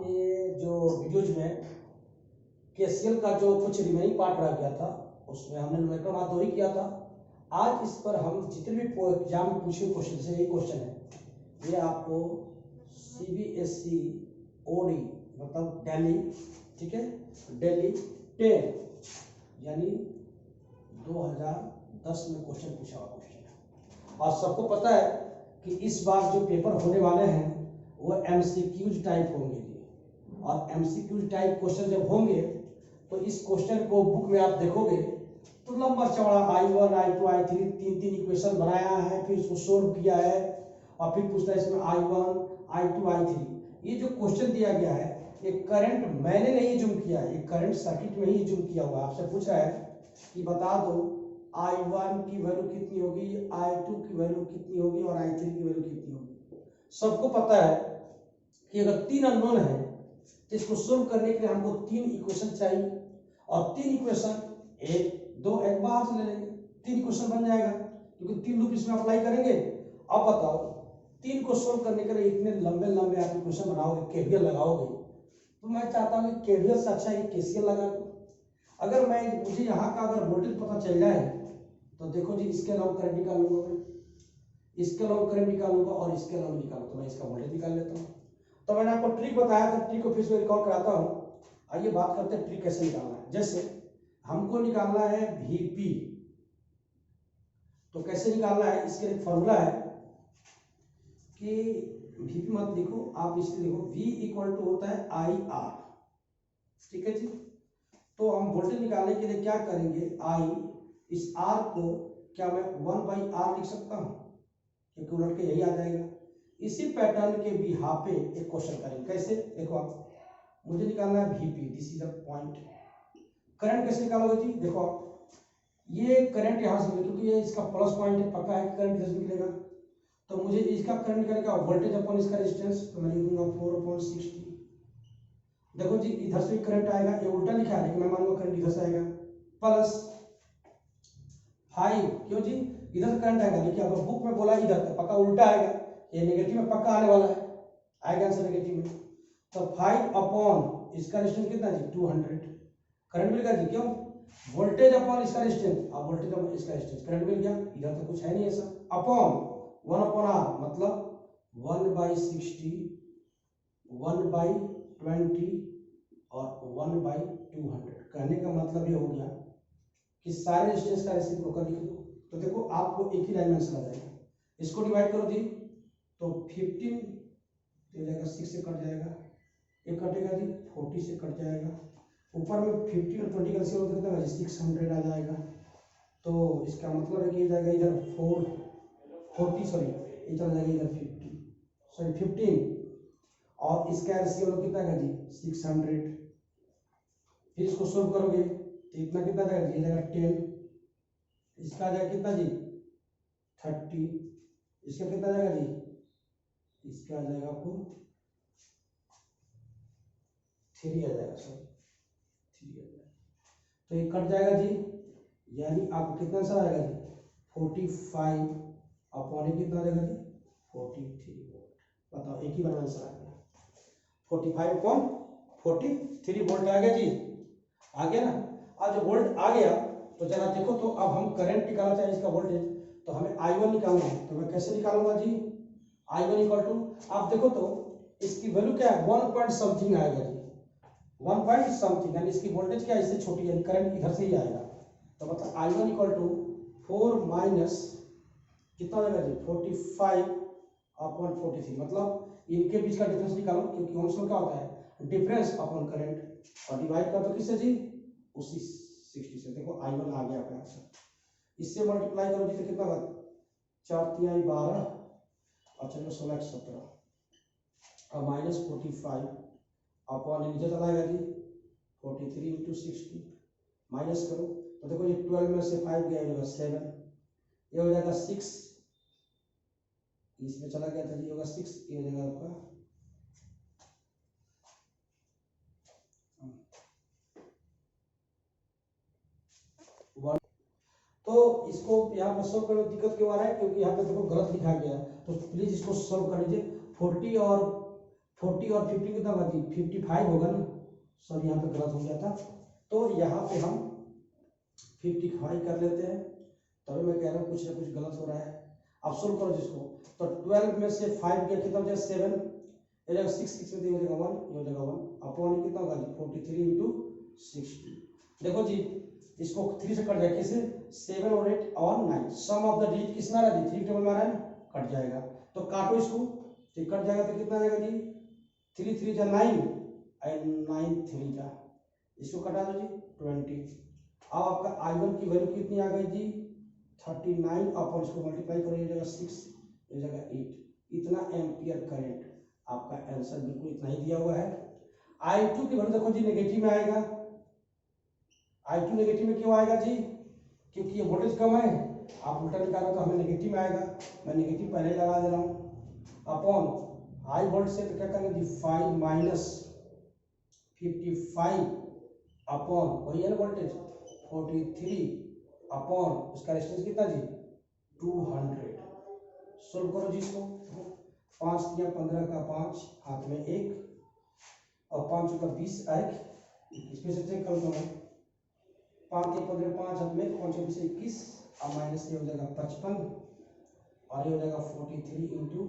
आपके जो वीडियोज में केसीएल का जो कुछ रिमेनिंग पार्ट रह गया था उसमें हमने न्यूमेरिकल बात दो ही किया था। आज इस पर हम जितने भी एग्जाम में पूछे क्वेश्चन से यही क्वेश्चन है, ये आपको सीबीएसई ओडी मतलब दिल्ली, ठीक है, दिल्ली 10 यानी 2010 में क्वेश्चन पूछा हुआ क्वेश्चन है। और सबको पता है कि इस बार जो पेपर होने वाले हैं वो एमसीक्यूज टाइप होंगे जी। और एमसीक्यूज टाइप क्वेश्चन जब होंगे तो इस क्वेश्चन को बुक में आप देखोगे तो लंबा चौड़ा I1 I2 I3 तीन इक्वेशन बनाया है, फिर इसको सोल्व किया है और फिर पूछता है इसमें I1 I2 I3। ये जो क्वेश्चन दिया गया है ये करंट मैंने नहीं जूम किया है, ये करंट सर्किट में ही जूम किया हुआ है। आपसे पूछ रहा है कि बता दो I1 की वैल्यू कितनी होगी, I2 की वैल्यू कितनी होगी और I3 की वैल्यू कितनी होगी। सबको पता है कि अगर तीन अननोन है तो इसको सोल्व करने के लिए हमको तीन इक्वेशन चाहिए और तीन इक्वेशन एक दो एक बाहर से ले लेंगे, तीन इक्वेशन बन जाएगा क्योंकि तीन लूप इसमें अप्लाई करेंगे। अब बताओ तीन को सोल्व करने के लिए इतने लंबे लंबे आप इक्वेशन बनाओगे, केवीएल लगाओगे, तो मैं चाहता हूँ कि केवीएल से अच्छा है केसीएल लगा दो। अगर मुझे यहाँ का अगर वोल्टेज पता चल जाए तो देखो जी, इसके अलावा करंट निकालूंगा मैं, इसके अलावा करंट निकालूंगा और इसके अलावा निकालूंगा तो मैं इसका वोल्टेज निकाल लेता हूँ। तो मैंने आपको ट्रिक बताया था, ट्रिक को फिर से रिकॉल कराता हूँ। आइए बात करते हैं ट्रिक कैसे निकालना है। जैसे हमको निकालना है Vp, तो कैसे निकालना है, इसके लिए फॉर्मूला है कि Vp मत लिखो आप, इसलिए लिखो V इक्वल टू होता है IR, ठीक है जी। तो हम वोल्टेज निकालने के लिए क्या करेंगे, I इस R को क्या मैं 1/R लिख सकता हूँ क्योंकि उलट के यही आ जाएगा। इसी पैटर्न के बिहाफ पे एक क्वेश्चन करेंगे। कैसे, देखो आप, मुझे निकालना है Vp, this is the point. Current कैसे निकालोगे जी, देखो आप, ये करंट यहाँ से क्योंकि ये इसका प्लस पॉइंट है, पक्का है करंट इधर से निकलेगा, तो मुझे इसका करंट निकालने का वोल्टेज अपॉन इसका रेजिस्टेंस, तो मैं लिखूंगा 4/60। देखो जी इधर से करंट आएगा, ये उल्टा लिखा है लेकिन मैं मानूंगा करंट इधर से आएगा, प्लस 5, क्यों जी इधर से करंट आएगा लेकिन अगर बुक में बोला इधर तो पक्का उल्टा आएगा, ये नेगेटिव में पक्का आने वाला है, आएगा आंसर नेगेटिव में। तो 5 अपॉन इसका रेजिस्टेंस कितना जी 200, करंट मिल गया जी, क्यों वोल्टेज अपॉन इसका रेजिस्टेंस, अब वोल्टेज अपॉन इसका रेजिस्टेंस, करंट मिल गया, इधर तो कुछ है नहीं ऐसा, अपॉन 1/R मतलब 1/60, 1/20 और 1/200। कहने का मतलब ये हो गया कि सारे रेजिस्टेंस का रेसिप्रोकल लिख दो। तो देखो आपको एक ही डायमेंशन आ जाएगा, इसको डिवाइड करो जी तो 15 तो जाएगा 6 से कट जाएगा, एक कटेगा जी 40 से कट जाएगा, ऊपर में 50 और 20 का रेशियो होता कितना है 600 आ जाएगा। तो इसका मतलब है कि ये जाएगा इधर 40 सॉरी ये चला जाएगा इधर 15 और इसका रेशियो कितना है जी 600। फिर इसको सोल्व करोगे तो इतना कितना जाएगा जी, जाएगा 10, इसका जाएगा कितना जी 30, इसका कितना जाएगा जी, इसका आ जाएगा आपको 3 आ जाएगा, सॉरी 3 आ जाएगा, तो ये कट जाएगा जी, यानी आपको कितना आंसर आएगा जी 45 अपॉन कितना आएगा जी 43 वोल्ट। बताओ एक ही बार आंसर आ गया, 45 अपॉन 43 वोल्ट आ गया जी, आ गया ना। अब जब वोल्ट आ गया तो जरा देखो, तो अब हम करंट निकालना चाहिए इसका वोल्टेज, तो हमें I1 निकालना है, तो मैं कैसे निकालूंगा जी, I1 इक्वल टू, आप देखो तो इसकी वैल्यू क्या है 1 पॉइंट समथिंग आएगा जी, 1 पॉइंट समथिंग, यानी इसकी वोल्टेज क्या इससे छोटी है, करंट इधर से ही आएगा, तो मतलब I1 इक्वल टू 4 माइनस कितना आएगा जी 45 अपॉन 43, मतलब इनके बीच का डिफरेंस निकालो क्योंकि ओम्स में क्या होता है डिफरेंस अपॉन करंट, और डिवाइड कर दो किससे जी उसी 60 से। देखो I1 आ गया आपका आंसर, इससे मल्टीप्लाई करो जी तो कितना होगा 4×3 12 और 16 17 और माइनस 45 अपॉन नीचे चला आएगा जी 43 इंटू 60, माइनस करो तो देखो ये 12 में से 5 गया होगा 7, ये हो जाएगा 6, इसमें चला गया था जी होगा 6, ये हो जाएगा आपका तो इसको यहाँ पर सॉल्व करने में दिक्कत क्यों आ रहा है, क्योंकि यहाँ पे देखो गलत लिखा गया है, तो प्लीज इसको सॉल्व कर लीजिए। 40 और 40 और 50 कितना होगा जी 55 होगा ना। सॉरी यहाँ पे गलत हो गया था, तो यहाँ पे हम 55 कर लेते हैं। तभी मैं कह रहा हूँ कुछ ना कुछ गलत हो रहा है। अब सोल्व करो जिसको, तो 12 में से 5 गया कितना हो जाएगा 7, ये जाएगा 6, 6 में हो जाएगा 1, ये हो जाएगा 1 अपॉन कितना होगा जी 43 इंटू 60। देखो जी इसको 3 से कट जाएगा, किसे 7 और 8 और 9, सम ऑफ द डिजिट किसमें आ रहा है 3 टेबल में आ रहा है ना, कट जाएगा। तो काटो इसको, तो कट जाएगा तो कितना आ जाएगा जी 3 3 जा 9 एंड 9 3 जा, इसको कटा दो जी 20। अब आपका I1 की वैल्यू कितनी आ गई जी 39 अपॉन इसको मल्टीप्लाई करो, ये जगह 6 ये जगह 8, इतना एम्पियर करंट। आपका आंसर बिल्कुल इतना ही दिया हुआ है। I2 की वैल्यू देखो जी नेगेटिव में आएगा। I2 नेगेटिव में क्यों आएगा जी, क्योंकि ये वोल्टेज कम है, आप उल्टा निकालो तो हमें नेगेटिव में आएगा। मैं नेगेटिव पहले ही लगा दे रहा हूँ। अपॉन हाई वोल्ट से तो क्या करेंगे जी 5 माइनस 55 अपॉन वही है ना वोल्टेज 43 अपॉन इसका रेजिस्टेंस कितना जी 200। सोल्व करो जी इसको, 5 या 15 का 5 हाथ में 1 और 5 का 20 इसमें से चेक करो तो मैं 5 के 15 5 हाथ में 5 20 21 और माइनस ये हो जाएगा 55 और ये हो जाएगा 43 इंटू 200।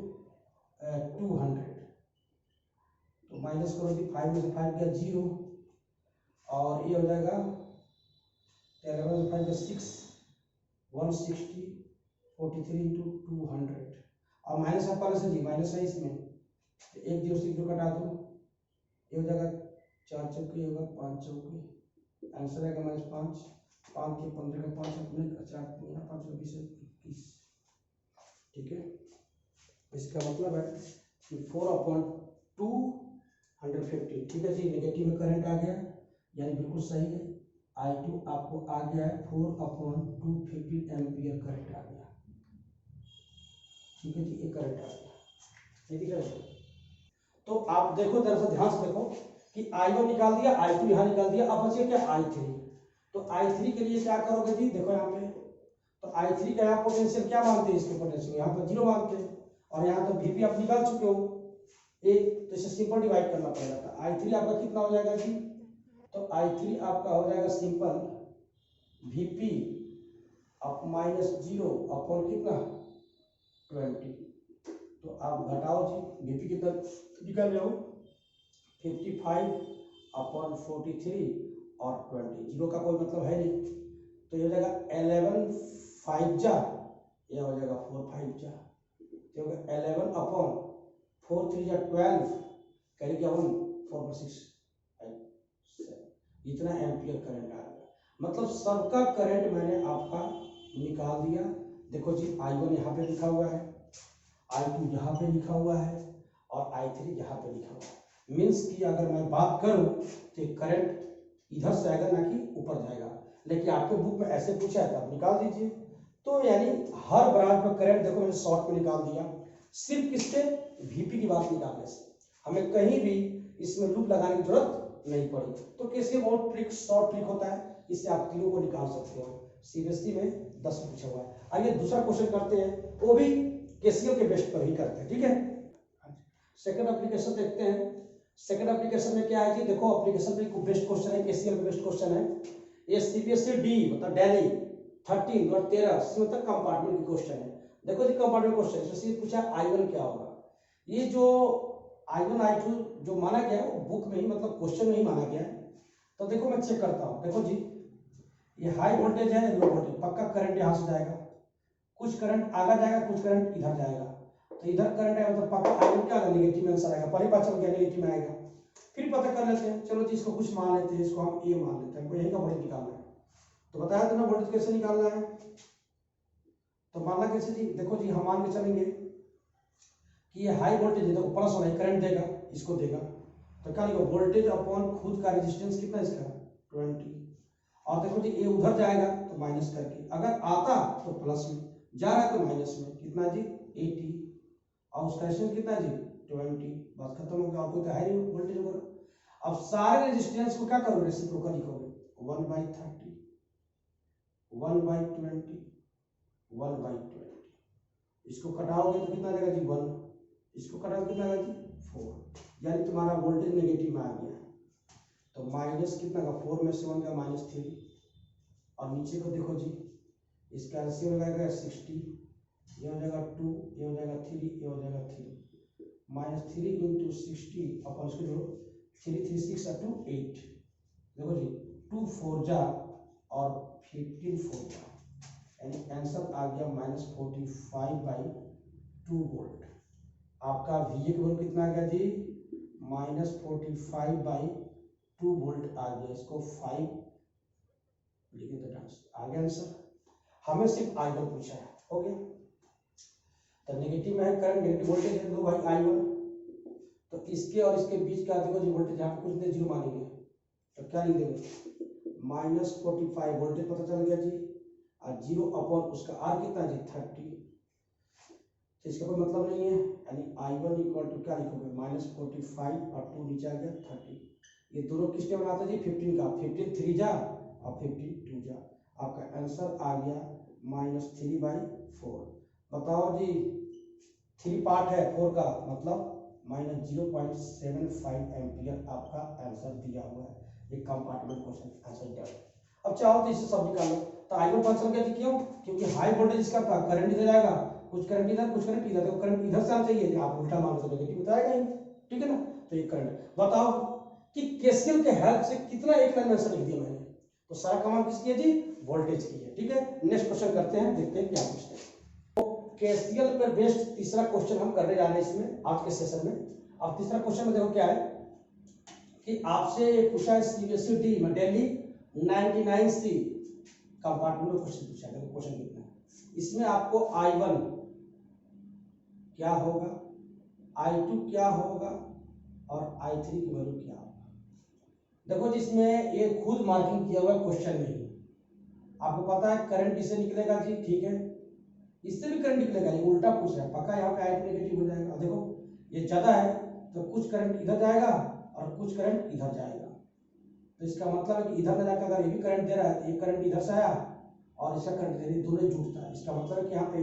तो माइनस करो जी 5 में से 5 गया 0 और ये हो जाएगा 11 में से 5 गया 6 160 43 इंटू 200 और माइनस आप पहले से जी माइनस है इसमें, तो 1 0 से 0 कटा दो, ये हो जाएगा 4 चौके होगा 5 चौके, आंसर आएगा -5 5 के 15 का 5 अपने 4 5 20 21। ठीक है, इसका मतलब है कि 4/250। ठीक है जी, नेगेटिव में करंट आ गया यानी बिल्कुल सही है। I2 आपको आ गया है 4/250 एम्पियर करंट आ गया। ठीक है जी, ये करंट आ गया, ये दिख रहा है। तो आप देखो दरअसल ध्यान से देखो कि I1 निकाल दिया, I2 यहाँ निकाल दिया, अब बचे क्या I3। तो I3 के लिए क्या करोगे जी, देखो यहाँ पे तो I3 का यहाँ पोटेंशियल क्या मानते हैं, इसके पोटेंशियल यहाँ पर 0 मानते हैं और यहाँ तो VP आप निकाल चुके हो एक, तो इसे सिंपल डिवाइड करना पड़ेगा। तो I3 आपका कितना हो जाएगा जी, तो I3 आपका हो जाएगा सिंपल VP अब -0 अपॉन कितना 20। तो आप घटाओ जी VP कितना निकल रहे हो 55 अपॉन 43 और 20, 0 का कोई मतलब है नहीं, तो ये हो जाएगा 11 5 जा, यह हो जाएगा 4 5 जा, तो होगा 11 अपॉन 4 3 जा 12 कैरी क्या 1 4 6 इतना एम्पियर करंट आ गया। मतलब सबका करंट मैंने आपका निकाल दिया। देखो जी I1 यहाँ पे लिखा हुआ है, I2 यहाँ पे लिखा हुआ है और I3 यहाँ पे लिखा हुआ है। मीन्स कि अगर मैं बात करूँ तो करंट इधर से आएगा ना कि ऊपर जाएगा, लेकिन आपके बुक में ऐसे पूछा है तो आप निकाल दीजिए। तो यानी हर ब्रांच में करंट देखो मैंने शॉर्ट में निकाल दिया, सिर्फ किससे VP की बात निकालने से, हमें कहीं भी इसमें लूप लगाने की जरूरत नहीं पड़ी। तो कैसे बहुत ट्रिक शॉर्ट ट्रिक होता है, इससे आप तीनों को निकाल सकते हो। CBSE में 10 पूछा हुआ है। आइए दूसरा क्वेश्चन करते हैं, वो भी KCL के बेस्ट पर ही करते हैं। ठीक है, सेकंड एप्लीकेशन देखते हैं। सेकंड एप्लीकेशन में क्या है जी, देखो एप्लीकेशन में बेस्ट क्वेश्चन है, KCL का बेस्ट क्वेश्चन है। ये CBSE D मतलब दिल्ली 13 और 13 मतलब कंपार्टमेंट की क्वेश्चन है। देखो जी कंपार्टमेंट क्वेश्चन इसमें पूछा I1 क्या होगा। ये जो I1 I2 जो माना गया है वो बुक में ही मतलब क्वेश्चन में ही माना गया है। तो देखो मैं चेक करता हूँ, देखो जी ये हाई वोल्टेज है, लो वोल्टेज, पक्का करंट यहाँ से जाएगा, कुछ करंट आगे जाएगा, कुछ करंट इधर जाएगा। तो इधर करंट है मतलब पक्का I1 क्या नेगेटिव में आंसर आएगा, पहले पता चल गया नेगेटिव में आएगा। फिर पता कर लेते हैं, चलो जी इसको कुछ मान लेते हैं, इसको हम A मान लेते हैं, हमको यहीं का वोल्टेज निकालना है। तो बताया तुम्हें वोल्टेज कैसे निकालना है, तो मानना कैसे जी, देखो जी हम मान के चलेंगे कि ये हाई वोल्टेज है, देखो प्लस वाला करंट देगा, इसको देगा, तो क्या लिखो वोल्टेज अपॉन खुद का रेजिस्टेंस कितना इसका 20। और देखो जी ये उधर जाएगा तो माइनस करके, अगर आता तो प्लस में, जा रहा है तो माइनस में, कितना जी 80 और उसका रेजिस्टेंस कितना जी 20। बस खत्म हो गया, और कोई तो है नहीं वोल्टेज वगैरह। अब सारे रेजिस्टेंस को क्या करोगे रेसिप्रोकल लिखोगे 1/30 1/20 1/20, इसको कटाओगे तो कितना देगा जी 1, इसको कटाओगे कितना आएगा जी 4। यानी तुम्हारा वोल्टेज नेगेटिव में आ गया। तो माइनस कितना का 4 में से 1 का -3, और नीचे को देखो जी, इसका एलसीएम हो जाएगा 60, ये हो जाएगा 2, ये हो जाएगा 3, ये हो जाएगा 3, -3 × 60 अपन इसको जो 3 3 6 2 8, देखो जी 2 4 जा और 15 4 जा, यानी आंसर आ गया -45/2 वोल्ट। आपका VA की वैल्यू कितना आ गया जी, -45/2 वोल्ट आ गया। इसको 5 लिखे तो आ गया आंसर। हमें सिर्फ I1 पूछा है। ओके, तो नेगेटिव में है करंट, नेगेटिव वोल्टेज है दो भाई I1, तो इसके और इसके बीच का देखो जी वोल्टेज यहाँ पे कुछ नहीं, 0 मानेंगे, तो क्या लिख देंगे, -45 वोल्टेज पता चल गया जी, और 0 अपॉन उसका R कितना जी 30, तो इसका कोई मतलब नहीं है, यानी I1 इक्वल टू क्या लिखोगे, -45 और 2 नीचे आ गया 30। ये दोनों किसने बनाते जी, 15 का, 15 3 जा और 15 2 जा, आपका आंसर आ गया -3/4। बताओ जी 3 पार्ट है 4 का, मतलब -0.75 एम्पियर आपका आंसर दिया हुआ है। ये कंपार्टमेंट क्वेश्चन आंसर दिया है। अब चाहो तो इसे सब निकाल लो। तो I1 पता चल गया जी, क्यों, क्योंकि हाई वोल्टेज इसका था, करंट इधर आएगा, कुछ करंट इधर कुछ करंट इधर, तो करंट इधर से आना चाहिए, आप उल्टा मान लो नेगेटिव तो आएगा ही, ठीक है ना। तो ये करंट, बताओ कि केसीएल के हेल्प से कितना एक लाइन में आंसर लिख दिया मैंने, तो सारा कमाल किसकी है जी, वोल्टेज की है, ठीक है। नेक्स्ट क्वेश्चन करते हैं, देखते हैं क्या पूछते हैं। केसीएल पर बेस्ड तीसरा क्वेश्चन हम करने जा रहे हैं इसमें आज के सेशन में। अब तीसरा क्वेश्चन में देखो क्या है कि आपसे पूछा है CBSE में दिल्ली 99C कंपार्टमेंट में क्वेश्चन पूछा है। क्वेश्चन कितना है इसमें, आपको I1 क्या होगा, I2 क्या होगा और I3 की वैल्यू क्या होगा। देखो जिसमें ये खुद मार्किंग किया हुआ है क्वेश्चन में, आपको पता है करंट इससे निकलेगा जी, ठीक है, इससे भी करंट निकलेगा, ये उल्टा पूछ रहा है, पक्का यहाँ पे I2 नेगेटिव हो जाएगा। देखो ये ज्यादा है तो कुछ करंट इधर जाएगा और कुछ करंट इधर जाएगा, तो इसका मतलब है कि इधर में जाकर अगर ये भी करंट दे रहा है तो ये करंट इधर से आया और इसका करंट दे, दोनों जुड़ता है, इसका मतलब है कि यहाँ पे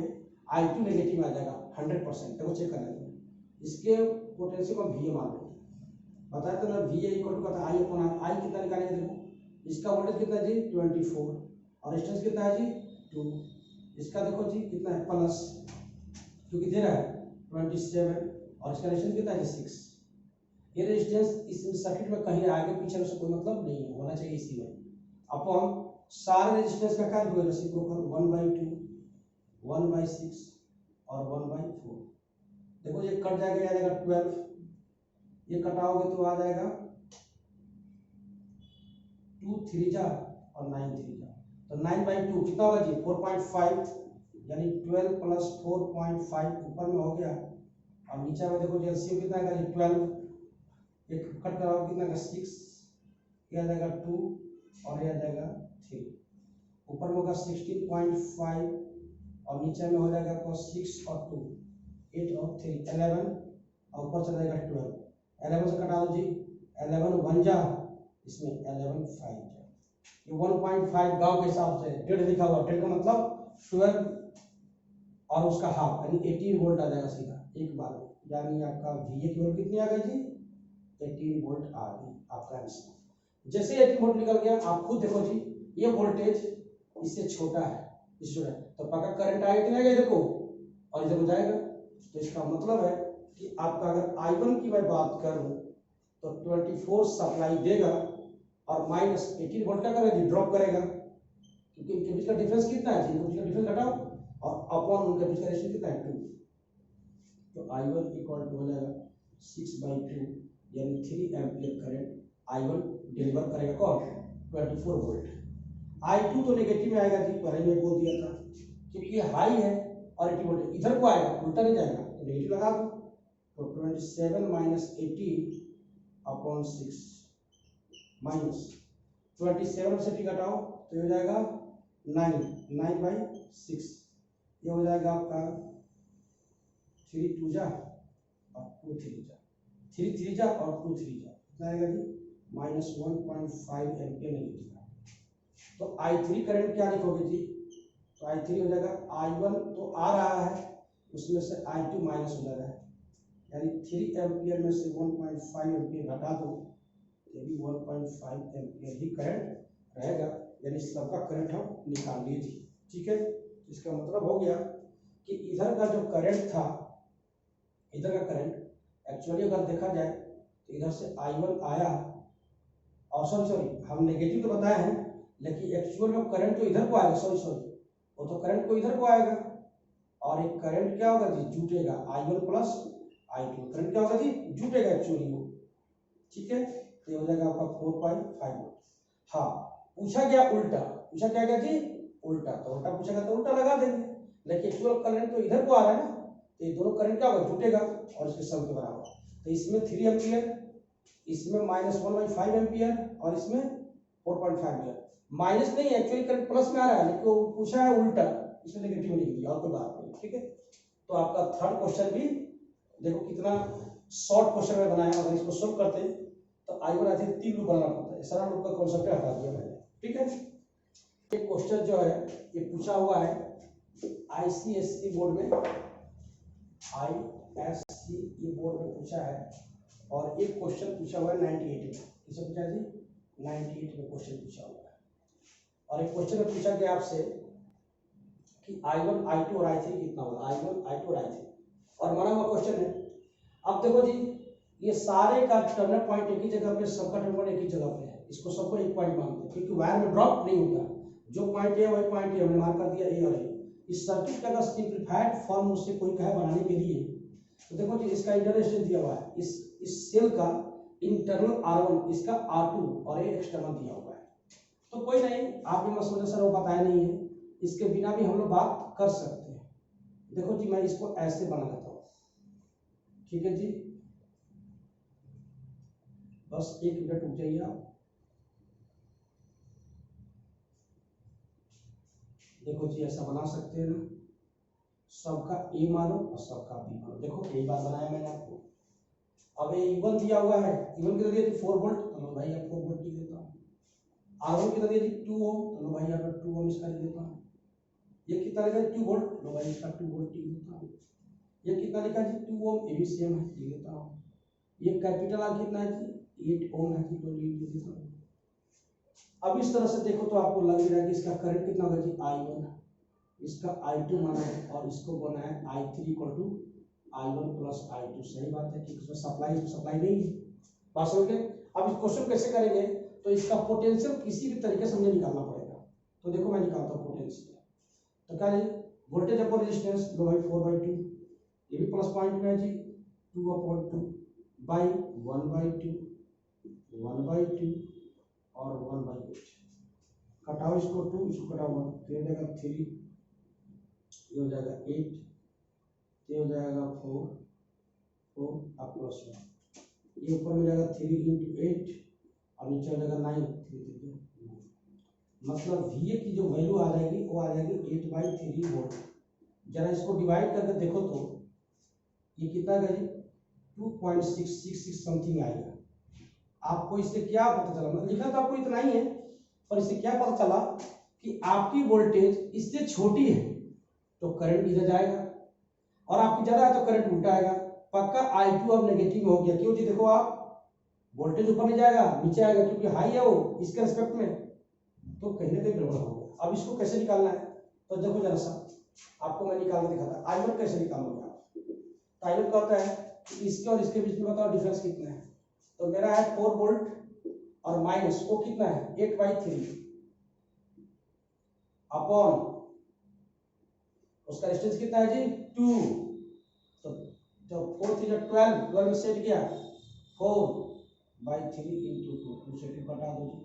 I2 नेगेटिव आ जाएगा 100%। देखो चेक कर लेते हैं, इसके पोटेंशियल को VA मान लो, बताया तो ना VA equal to I upon R। I कितना निकालेंगे, देखो इसका वोल्टेज कितना है जी 24 और रेजिस्टेंस कितना है जी 2, इसका देखो जी कितना है प्लस, क्योंकि दे रहा है 27 और इसका रेजिस्टेंस कितना है 6। ये रेजिस्टेंस इस सर्किट में कहीं आगे पीछे से कोई मतलब नहीं होना चाहिए इसी में, अपॉन सारे रेजिस्टेंस का क्या होगा, रेसिप्रोकल 1/2 1/6 और 1/4। देखो ये कट जाएगा, आ जाएगा 12, ये कटाओगे तो आ जाएगा 2 3 जा और 9 3 जा, तो 9/2 कितना होगा जी 4.5, यानी 12 + 4.5 ऊपर में हो गया, और नीचे में देखो एलसीएम कितना आएगा जी 12, एक कट कराओ कितना का 6, ये आ जाएगा 2 और ये आ जाएगा 3, ऊपर में होगा 16.5 और नीचे में हो जाएगा आपको 6 और 2 8 और 3 11 और ऊपर चला जाएगा 12, 11 से कटा दो जी, 11 1 जा, इसमें 11 5 जा, ये 1.5 गांव के हिसाब से 1.5 लिखा हुआ, 1.5 का मतलब 12 और उसका हाफ, यानी 18 वोल्ट आ जाएगा सीधा एक बार में, यानी आपका VA की वैल्यू कितनी आ गई जी 18 वोल्ट आ गई आपका आंसर। जैसे 18 वोल्ट निकल गया, आप खुद देखो जी ये वोल्टेज इससे छोटा है, इससे छोटा है, तो पक्का करंट आएगा कि नहीं आएगा, देखो और इधर हो जाएगा, तो इसका मतलब है कि आपका अगर I1 की मैं बात करूं तो 24 सप्लाई देगा और -18 वोल्ट क्या करेगा जी ड्रॉप करेगा, क्योंकि इनके बीच का डिफरेंस कितना है जी, इनके बीच का डिफरेंस घटाओ और अपॉन उनके बीच का रेशियो कितना है 2, तो I1 इक्वल टू हो जाएगा 6/2, यानी 3 एम्पियर करंट I1 डिलीवर करेगा कौन 24 वोल्ट। I2 तो नेगेटिव में आएगा जी, पहले मैं बोल दिया था, क्योंकि ये हाई है और 80 वोल्ट इधर को आएगा, उल्टा नहीं जाएगा, तो नेगेटिव लगा दो, तो 27 - 18 अपॉन 6 माइनस 27 से 80 घटाओ तो ये हो जाएगा 9/6, ये हो जाएगा आपका 3 2 जा और 2 3 जा, 3 3 जा और 2 3 जा, कितना आएगा जी -1.5 एम्पियर नेगेटिव। तो I3 करंट क्या लिखोगे जी, तो I3 हो जाएगा I1 तो आ रहा है उसमें से I2 माइनस हो जा रहा है, यानी 3 एम्पियर में से 1.5 एम्पियर घटा दो तो भी 1.5 एम्पियर ही करंट रहेगा, यानी सबका करंट हम निकाल लिए थे। ठीक है, इसका मतलब हो गया कि इधर का जो करंट था, इधर का करंट एक्चुअली अगर देखा जाए तो इधर से I1 आया, और सॉरी हम नेगेटिव तो बताए हैं, लेकिन एक्चुअल में करंट तो इधर को आएगा, सॉरी वो तो करंट को इधर को आएगा, और एक करंट क्या होगा जी, जुटेगा I1 प्लस I2, करंट क्या होगा जी, जुटेगा एक्चुअली वो। ठीक है, तो ये हो जाएगा आपका 4.5 वोल्ट। हाँ, पूछा गया उल्टा, पूछा क्या गया जी, उल्टा, तो उल्टा पूछेगा तो उल्टा लगा देंगे, लेकिन एक्चुअल करंट तो इधर को आ रहा है ना, तो ये दोनों करंट क्या होगा, जुटेगा और इसके सम के बराबर। तो इसमें 3 एम्पियर, इसमें -1/5 एम्पियर और इसमें 4.5 एम्पियर। माइनस नहीं, एक्चुअली करंट प्लस में आ रहा है, लेकिन वो पूछा है उल्टा, इसमें नेगेटिव लिख दिया और कोई बात नहीं। ठीक है, तो आपका थर्ड क्वेश्चन भी देखो कितना शॉर्ट क्वेश्चन में बनाया, अगर इसको सोल्व करते तो I1 आती 3 लूप बनाना पड़ता है, सारा लूप का कॉन्सेप्ट हटा दिया मैंने। ठीक है, एक क्वेश्चन जो है ये पूछा हुआ है ICSE बोर्ड में, ISCE बोर्ड में पूछा है, और एक क्वेश्चन पूछा हुआ है 98 में। किसे पूछा जी, 98 में क्वेश्चन पूछा हुआ है, और एक क्वेश्चन में पूछा गया आपसे कि I1 I2 और I3 कितना होगा, I1 I2 और I3, और माना हुआ क्वेश्चन है। अब देखो जी, ये सारे का टर्मिनल पॉइंट एक ही जगह पे, सबका टर्मिनल पॉइंट एक ही जगह पे है, इसको सबको एक पॉइंट मानते हैं, क्योंकि वायर में ड्रॉप नहीं होता, जो पॉइंट है वही पॉइंट है, हमने मार्क कर दिया ए और ए। इस सर्किट का अगर सिंपलीफाइड फॉर्म मुझसे कोई कहे बनाने के लिए, तो देखो जी इसका इंटरनल रेजिस्टेंस दिया हुआ है, इस सेल का इंटरनल R1, इसका R2 और ये एक्सटर्नल दिया हुआ है। तो कोई नहीं, आप ये मत सोचो सर वो बताया नहीं है, इसके बिना भी हम लोग बात कर सकते हैं। देखो जी मैं इसको ऐसे बना लेता हूँ, ठीक है जी, बस 1 मिनट रुक जाइए आप। देखो जी ऐसा बना सकते हैं ना, सबका ए मानो और सबका बी मानो। देखो यही बात बनाया मैंने आपको। अब ये E1 दिया हुआ है, E1 कितना दिया थी 4 वोल्ट, तो भाई आप 4 वोल्ट लिख देता हूँ। R1 कितना दिया थी 2 ओम, तो भाई यहाँ पर 2 ओम इसका लिख देता हूँ। ये कितना लिखा है 2 वोल्ट, तो भाई इसका 2 वोल्ट लिख देता हूँ। ये कितना लिखा जी 2 ओम, ये भी सेम है, लिख देता हूँ। ये कैपिटल आर कितना है जी 8 ओम है जी, तो लिख देता हूँ। अब इस तरह से देखो तो आपको लग रहा है कि इसका करंट कितना होगा जी I1, इसका I2 माना है, और इसको बना है I3 equal to I1 plus I2। सही बात है कि इसमें सप्लाई नहीं है, बात समझ गए। अब इस क्वेश्चन कैसे करेंगे, तो इसका पोटेंशियल किसी भी तरीके से मुझे निकालना पड़ेगा। तो देखो मैं निकालता हूँ पोटेंशियल, तो क्या जी वोल्टेज अपॉन रेजिस्टेंस, लो भाई 4/2, ये भी प्लस पॉइंट में है जी 2/2 बाई 1/2 1/2 और 1/8, कटाओ इसको 2, इसको कटाओ 1, तो हो जाएगा 3, ये हो जाएगा 8, ये हो जाएगा 4 अब प्लस 1, ये ऊपर में जाएगा 3 × 8 और नीचे हो जाएगा 9, 3 मतलब VA की जो वैल्यू आ जाएगी वो आ जाएगी 8/3 वोल्ट। जरा इसको डिवाइड करके देखो तो ये कितना आएगा जी 2.666 समथिंग आएगा। आपको इससे क्या पता चला, मतलब लिखा तो आपको इतना ही है, पर इससे क्या पता चला कि आपकी वोल्टेज इससे छोटी है तो करंट इधर जाएगा, और आपकी ज्यादा है तो करंट उल्टा आएगा। पक्का I2 अब नेगेटिव हो गया, क्यों जी देखो आप वोल्टेज ऊपर नहीं जाएगा नीचे आएगा, क्योंकि हाई है वो इसके रिस्पेक्ट में, तो कहीं ना कहीं गड़बड़ होगा। अब इसको कैसे निकालना है, तो देखो जरा सा आपको मैं निकाल के दिखाता हूं। I1 कैसे निकालोगे आप, तो I1 का होता है कि इसके और इसके बीच में बताओ डिफरेंस कितना है, तो मेरा है 4 वोल्ट और माइनस वो कितना है 8/3 अपॉन उसका रेजिस्टेंस कितना है जी 2, तो जब 4 3 12 में सेट किया 4/3 × 2 से 2 कटा दो जी,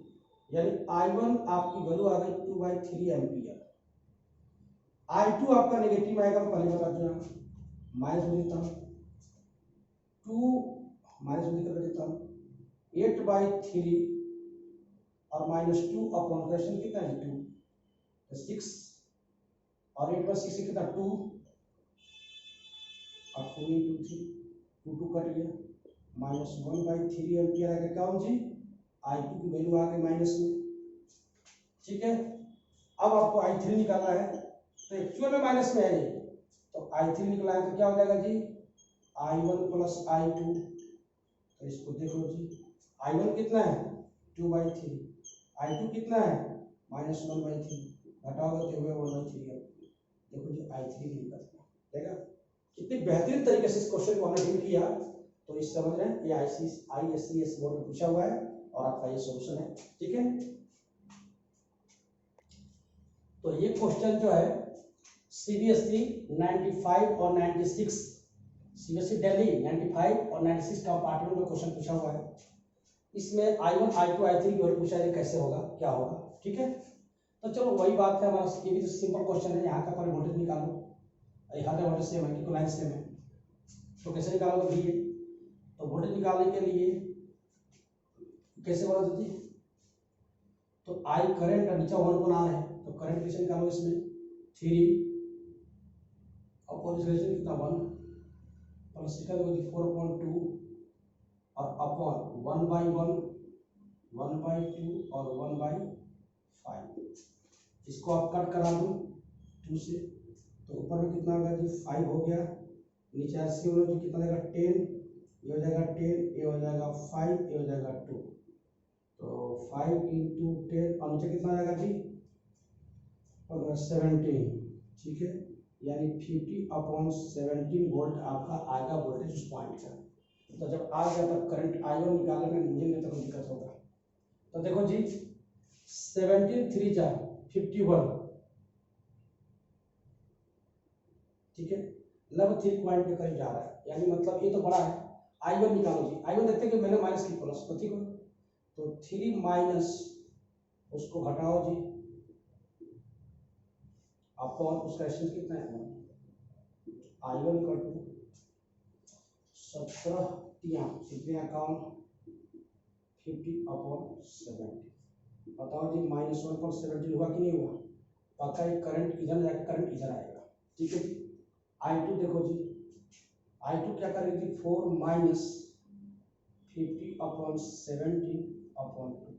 यानी I1 आपकी वैल्यू आ गई 2/3 एम्पियर। I2 आपका नेगेटिव आएगा, पहले बता दूं माइनस में देता हूँ 2 माइनस में कर देता हूँ 8/3 और -2 अपॉन क्वेश्चन कितना है 2, तो 6 और 8/6 से कितना 2 और 2 × 3 2 कट गया, -1/3 एम्पियर आएगा क्या जी I2 की वैल्यू आ गई माइनस में। ठीक है, अब आपको I3 निकालना है, तो एक्चुअल में माइनस में है ये, तो I3 निकला है तो क्या हो जाएगा जी I1 प्लस I2, तो इसको देखो जी, I1 कितना है 2/3, I2 कितना है -1/3, घटाओगे तो हुआ 1/3। देखो जी I3 भी निकलता है, देखा कितनी बेहतरीन तरीके से इस क्वेश्चन को हमने डील किया। तो इस समझ रहे हैं, ये ICSE बोर्ड में पूछा हुआ है और आपका ये सॉल्यूशन है, ठीक है। तो ये क्वेश्चन जो है CBSE 95 और 96, CBSE दिल्ली 95 और 96 कंपार्टमेंट में क्वेश्चन पूछा हुआ है। इसमें I1 I2 I3 की वैल्यू पूछा है, कैसे होगा क्या होगा, ठीक है। तो चलो वही बात है, हमारा ये भी तो सिंपल क्वेश्चन है, यहाँ का पर वोल्टेज निकालो, यहाँ का वोल्टेज सेम है, लाइन सेम है, तो कैसे निकालोगे ये, तो वोल्टेज निकालने के लिए कैसे बोला था जी, तो I करंट नीचे 1 को नाम है, तो करंट कैसे निकालोगे इसमें 3 और इसका कितना 1 प्लस इसका देखो 4.2 और अपॉन 1/1 1/2 और 1/5, इसको आप कट करा दो 2 से, तो ऊपर में कितना होगा जी 5 हो गया, नीचे RC हो तो कितना देगा 10, ये हो जाएगा 10, ये हो जाएगा 5, ये हो जाएगा 2, तो 5 × 10 और नीचे कितना आएगा जी 17, ठीक है, यानी 50/17 वोल्ट आपका आएगा वोल्टेज उस पॉइंट का। तो जब आ गया तब करंट I1 निकालने में मुझे नहीं तो कोई दिक्कत होगा। तो देखो जी 17 3 जा 51, ठीक है, लगभग 3 पॉइंट के करीब जा रहा है, यानी मतलब ये तो बड़ा है। I1 निकालो जी, I1 देखते हैं कि मैंने माइनस की प्लस, तो ठीक है, तो 3 माइनस उसको घटाओ जी अपॉन उसका रेजिस्टेंस कितना है I1 इक्वल टू 17 कितने अकाउंट 50/70, बताओ जी -1/17 हुआ कि नहीं हुआ, पता है करंट इधर जाकर करंट इधर आएगा, ठीक है जी। I2 देखो जी, I2 क्या करेगी 4 माइनस 50/17 अपॉन 2,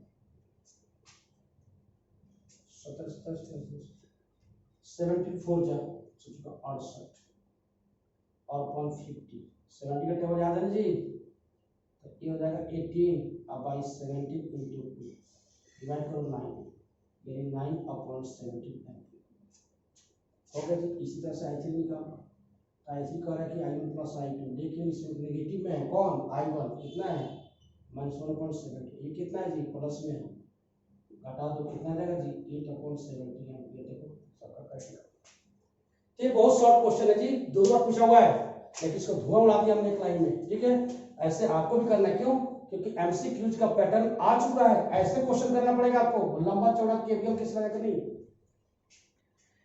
74 जा 68 और अपॉन 50, 70 का टेबल याद है ना जी, तो ये हो जाएगा 18/17 × 2, डिवाइड करो 9, यानी 9/17 हो गया जी। इसी तरह से I3 निकालो, तो I3 कह रहा है कि I1 प्लस I2, देखिए इसमें नेगेटिव में है कौन I1, कितना है -1/17, ये कितना है जी प्लस में है, घटा दो कितना जाएगा जी 8/17, ये देखो सबका करेक्ट। ये बहुत शॉर्ट क्वेश्चन है जी, 2 बार पूछा हुआ है, लेकिन इसको धुआं उड़ा दिया हमने एक लाइन में, ठीक है। ऐसे आपको भी करना है, क्यों, क्योंकि MCQs का पैटर्न आ चुका है, ऐसे क्वेश्चन करना पड़ेगा आपको, लंबा चौड़ा केवीएल किस तरह का नहीं।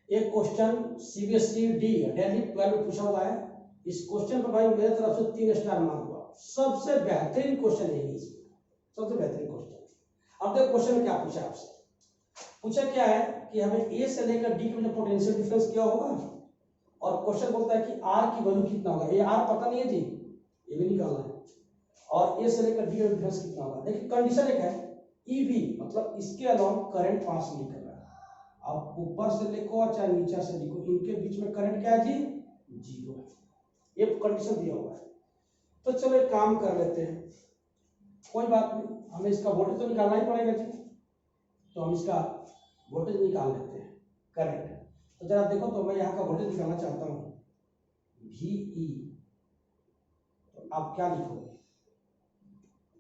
एक क्वेश्चन CBSE दिल्ली 12 में पूछा हुआ है, इस क्वेश्चन पर भाई मेरे तरफ से 3 स्टार मांगूंगा, सबसे बेहतरीन क्वेश्चन है ये, सबसे बेहतरीन क्वेश्चन। अब देखो क्वेश्चन में क्या पूछा आपसे, पूछा क्या है कि हमें A से लेकर D के बीच पोटेंशियल डिफरेंस क्या होगा, और क्वेश्चन बोलता है कि R की वैल्यू कितना होगा, ये R पता नहीं है जी, ये भी निकालना है, और A से लेकर D का डिफरेंस कितना होगा। देखिए कंडीशन एक है EB, मतलब इसके अलावा करंट पास नहीं कर रहा है, आप ऊपर से लिखो चाहे नीचे से लिखो, इनके बीच में करंट क्या है जी 0 है, ये कंडीशन दिया हुआ है। तो चलो एक काम कर लेते हैं, कोई बात नहीं, हमें इसका वोल्टेज तो निकालना ही पड़ेगा जी, तो हम इसका वोल्टेज निकाल लेते हैं करंट। तो जरा देखो, तो मैं यहाँ का वोल्टेज निकालना चाहता हूँ VE, तो आप क्या लिखोगे,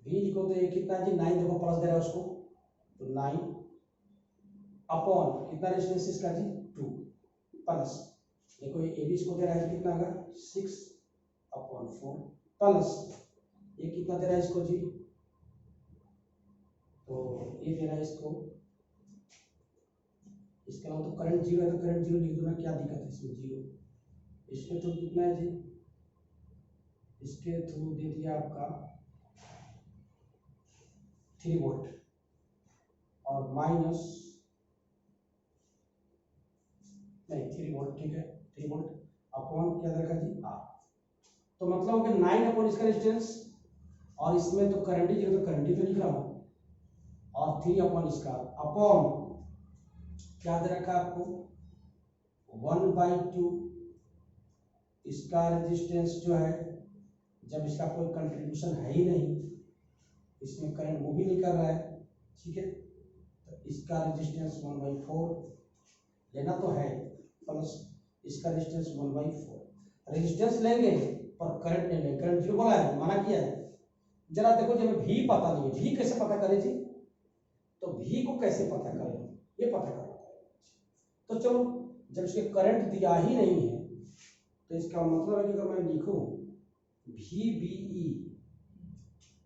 V लिखो तो ये कितना जी 9, देखो प्लस दे रहा है उसको, तो 9 अपॉन कितना रेजिस्टेंस इसका जी 2 प्लस, देखो ये AB इसको दे रहा है कितना होगा 6/4 प्लस ये कितना दे रहा है इसको जी, तो ये दे रहा है इसको, इसके अलावा तो करंट 0 है, तो करंट 0 लिख दो ना, क्या दिक्कत है इसमें 0, इसके थ्रू कितना है जी, इसके थ्रू दे दिया आपका 3 वोल्ट और माइनस नहीं 3 वोल्ट, ठीक है 3 वोल्ट अपॉन क्या रहेगा जी R, तो मतलब कि 9 अपॉन इसका रेजिस्टेंस, और इसमें तो करंट ही 0, तो करंट ही तो लिख रहा हूँ, और 3 अपॉन इसका अपॉन क्या दे रखा आपको 1/2 इसका रेजिस्टेंस जो है जब इसका कोई कंट्रीब्यूशन है ही नहीं, इसमें करंट वो भी नहीं कर रहा है, ठीक है, तो इसका रेजिस्टेंस 1/4 लेना तो है, प्लस इसका रेजिस्टेंस 1/4। रेजिस्टेंस लेंगे पर करंट नहीं लेंगे, करंट जीरो बोला है, माना किया है। जरा देखो, जब भी पता नहीं है, भी कैसे पता करें जी, तो भी को कैसे पता करें, ये पता करना पड़ेगा। तो चलो, जब इसके करंट दिया ही नहीं है, तो इसका मतलब है कि अगर मैं लिखूं VBE,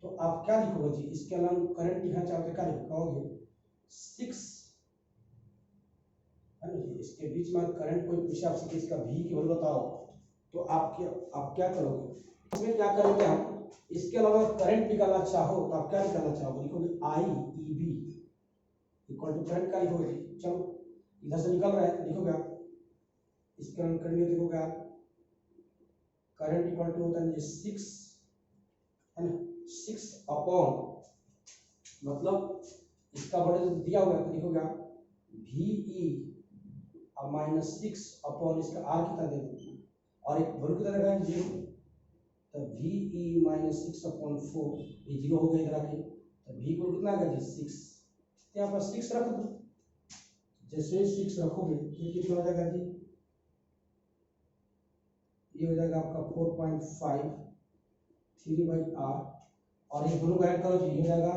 तो आप क्या लिखोगे जी, इसके अलावा करंट लिखना चाहोगे, क्या लिखोगे, 6 है ना जी। इसके बीच में करंट कोई पूछे आपसे कि इसका भी की वैल्यू बताओ, तो आप क्या करोगे, इसमें क्या करेंगे हम, इसके अलावा करंट निकालना चाहो तो आप क्या निकालना चाहोगे, लिखोगे IEB इक्वल टू करंट का लिखोगे। चलो इधर से निकल रहा है, लिखोगे आप, इसके अंदर करंट लिखोगे आप, करंट इक्वल टू होता है 6 है ना, 6 अपॉन, मतलब इसका वोल्टेज दिया हुआ है तो लिखोगे आप VE अब -6 अपॉन इसका R कितना दे दो, और एक वैल्यू कितना देगा 0, तो VE -6 अपॉन 4, ये 0 हो गया इधर आके, तो V को कितना आएगा जी 6, यहाँ पर 6 रख दो। जैसे 6 रखोगे ये कितना हो जाएगा जी, ये हो जाएगा आपका 4.5 3/R, और ये दोनों को ऐड करो जी, ये हो जाएगा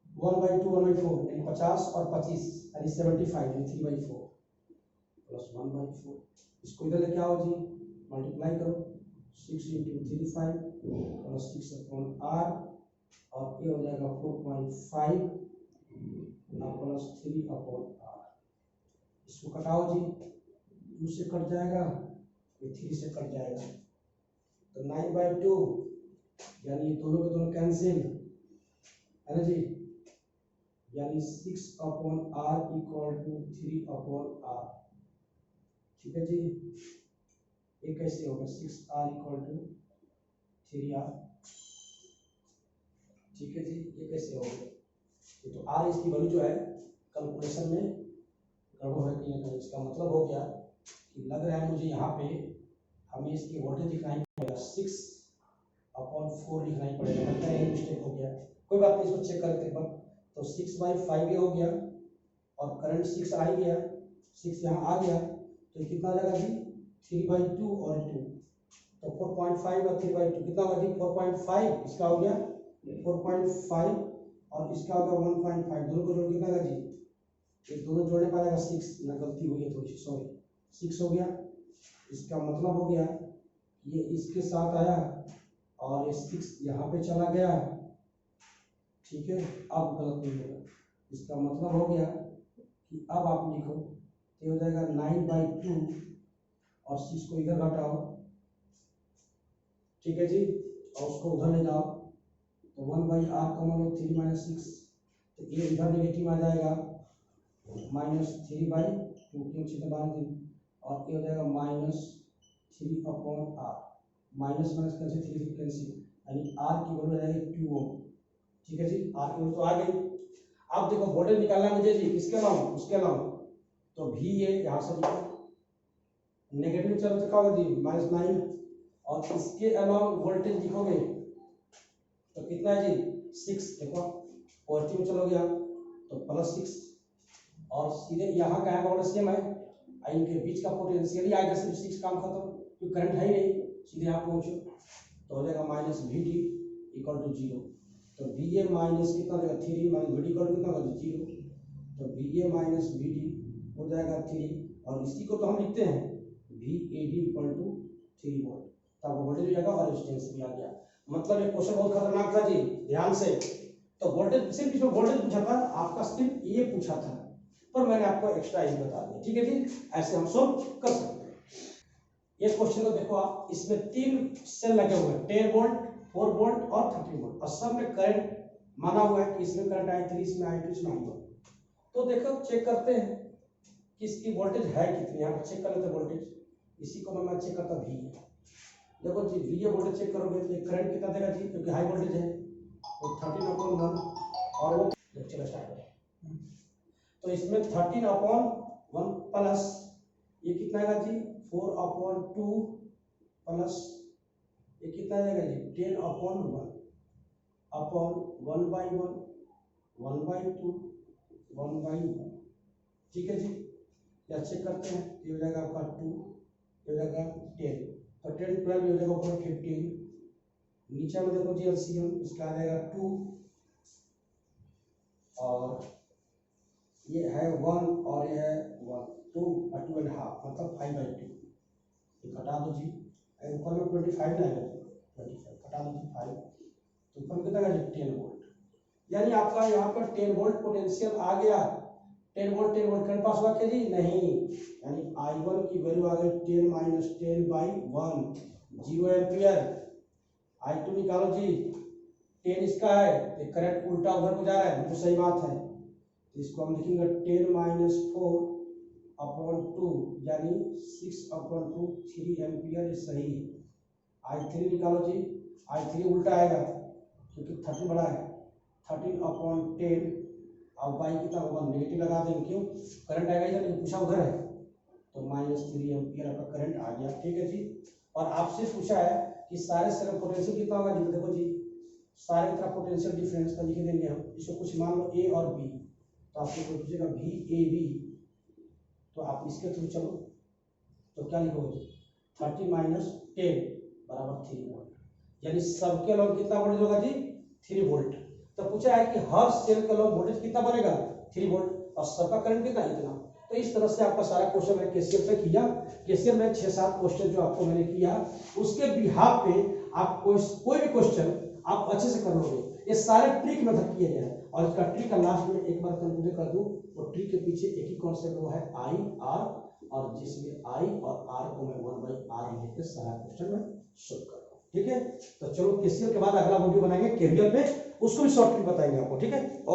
1/2 1/4 यानी 50 और 25 यानी 75 यानी 3/4 प्लस 1/4। इसको इधर लेके आओ जी, मल्टीप्लाई करो, 6 × 3 5 प्लस 6 अपॉन R, और ये हो जाएगा 4.5 प्लस 3 अपॉन R। इसको कटाओ जी, 2 से कट जाएगा, ये 3 से कट जाएगा, तो 9/2 यानी ये दोनों के दोनों कैंसिल है ना जी, यानी 6 upon R equal to 3 upon R, ठीक है जी। ये कैसे होगा, 6R इक्वल टू 3R, ठीक है जी। ये कैसे होगा, ये तो R इसकी वैल्यू जो है कैलकुलेशन में गड़बड़ है कि नहीं, इसका मतलब हो गया कि लग रहा है मुझे यहाँ पे हमें इसकी वोल्टेज लिखना ही पड़ेगा, 6/4 लिखना ही पड़ेगा, लगता है मिस्टेक हो गया, कोई बात नहीं, इसको चेक करते हैं। तो 6/5 ये हो गया, और करंट 6 आ ही गया, 6 यहाँ आ गया, तो ये कितना आ जाएगा जी 3/2 और 2, तो 4.5 और 3/2 कितना होगा जी 4.5, इसका हो गया 4.5 और इसका होगा 1.5, दोनों को जोड़ कितना होगा जी, ये दोनों जोड़ने पाएगा 6, ना गलती हुई है थोड़ी सी, सॉरी, 6 हो गया। इसका मतलब हो गया ये इसके साथ आया और ये 6 यहाँ पे चला गया, ठीक है, अब गलत नहीं होगा। इसका मतलब हो गया कि अब आप लिखो, ये हो जाएगा 9/2 और 6 को इधर घटाओ, ठीक है जी, और उसको उधर ले जाओ, तो 1/R कॉमन लो, 3 - 6, तो ये इधर नेगेटिव आ जाएगा -3/2 क्योंकि और ये हो जाएगा -3 upon R, minus cancel, 3 cancel, यानी R की वैल्यू आ जाएगी 2 ओम, ठीक है जी। R की वैल्यू तो आ गई। अब देखो वोल्टेज निकालना मुझे जी, किसके अलावा, उसके अलावा, तो भी ये यहाँ से लिखो, नेगेटिव चल चुका होगा जी -9, और इसके अलावा वोल्टेज लिखोगे तो कितना है जी 6, देखो पॉजिटिव में चलोगे आप तो +6, और सीधे यहाँ का वोल्टेज सेम है, इनके बीच का पोटेंशियल ही आएगा, सिर्फ 6 काम खत्म, क्योंकि करंट है ही नहीं, सीधे आप पहुंचो, तो हो जाएगा -VD इक्वल टू 0, तो VA माइनस कितना देगा 3 - VD इक्वल टू कितना होगा 0, तो VA माइनस VD हो जाएगा 3, और इसी को तो हम लिखते हैं VAD इक्वल टू 3 वोल्ट, तब वोल्टेज भी आ गया और रेजिस्टेंस भी आ गया। मतलब ये क्वेश्चन बहुत खतरनाक था जी, ध्यान से, तो वोल्टेज सिर्फ इसमें वोल्टेज पूछा था आपका, सिर्फ ये पूछा था, पर मैंने आपको एक्स्ट्रा ये बता दिया, ठीक है जी, ऐसे हम सॉल्व कर सकते हैं। ये क्वेश्चन को देखो आप, इसमें 3 सेल लगे हुए हैं, 10 वोल्ट 4 वोल्ट और 30 वोल्ट, और सब में करंट माना हुआ है कि इसमें करंट I3, इसमें I2, इसमें I1। तो देखो चेक करते हैं कि इसकी वोल्टेज है कितनी, यहाँ पर चेक कर लेते वोल्टेज, इसी को मैं चेक करता V। देखो जी VA वोल्टेज चेक करोगे तो करंट कितना देगा जी, क्योंकि हाई वोल्टेज है, तो 13/1, और वो चलो स्टार्ट करें, तो इसमें 13/1 प्लस ये कितना आएगा जी 4/2 प्लस ये कितना आ जाएगा जी 10 अपॉन 1/1 1/2 1/1। ठीक है जी, या चेक करते हैं। ये हो जाएगा आपका 2, ये हो जाएगा 10, तो 10 12 हो जाएगा ऊपर 15। नीचे में देखो जी एलसीएम इसका आ जाएगा 2 और ये है 1 और ये है 1, 2 और 2.5 मतलब 5/2। ये घटा दो जी, ऊपर में 25 ना आएगा, 25 घटा दो जी 5, तो ऊपर कितना आएगा जी 10 वोल्ट। यानी आपका यहाँ पर 10 वोल्ट पोटेंशियल आ गया। 10 वोल्ट करंट पास हुआ क्या जी? नहीं, यानी I1 की वैल्यू आ गई 10 माइनस 10/1 0 एम्पियर। I2 निकालो जी, 10 इसका है तो करंट उल्टा उधर को जा रहा है, तो सही बात है। तो इसको हम लिखेंगे 10 माइनस 4/2 यानी 6/2 3 एम्पियर, ये सही है। I3 निकालो जी, I3 उल्टा आएगा क्योंकि 30 बड़ा है, 13/10 और बाई कितना होगा नेगेटिव लगा देंगे, क्यों करंट आएगा इधर, लेकिन पूछा उधर है, तो -3 एम्पियर आपका करंट आ गया। ठीक है जी, और आपसे पूछा है कि सारे सेल पोटेंशियल कितना होगा जी, देखो जी सारे की तरफ पोटेंशियल डिफरेंस का लिख देंगे हम, इसको कुछ मान लो ए और बी, तो आपको कोई पूछेगा VAB, तो आप इसके थ्रू चलो, तो क्या लिखोगे 30 माइनस 10 बराबर 3 वोल्ट, यानी सबके लॉग कितना वोल्टेज होगा जी 3 वोल्ट। तो पूछा है कि हर सेल का लॉग वोल्टेज कितना बनेगा 3 वोल्ट और सबका करंट कितना इतना। तो इस तरह से आपका सारा क्वेश्चन मैंने केसीएल पे किया। केसीएल में 6-7 क्वेश्चन जो आपको मैंने किया, उसके बिहाफ पे आप कोई भी क्वेश्चन आप अच्छे से कर लोगे। ये सारे ट्रिक मेथड किए गए हैं, और इसका ट्रिक का लास्ट में एक बार कंक्लूजन कर दूं, वो ट्रिक के पीछे एक ही कॉन्सेप्ट वो है I R, और जिसमें I और R को मैं 1/R लेके सारा क्वेश्चन में सोल्व कर रहा हूं। ठीक है, तो चलो केसीएल के बाद अगला वीडियो बनाएंगे केवीएल पे, उसको भी शॉर्ट ट्रिक बताएंगे आपको। ठीक है।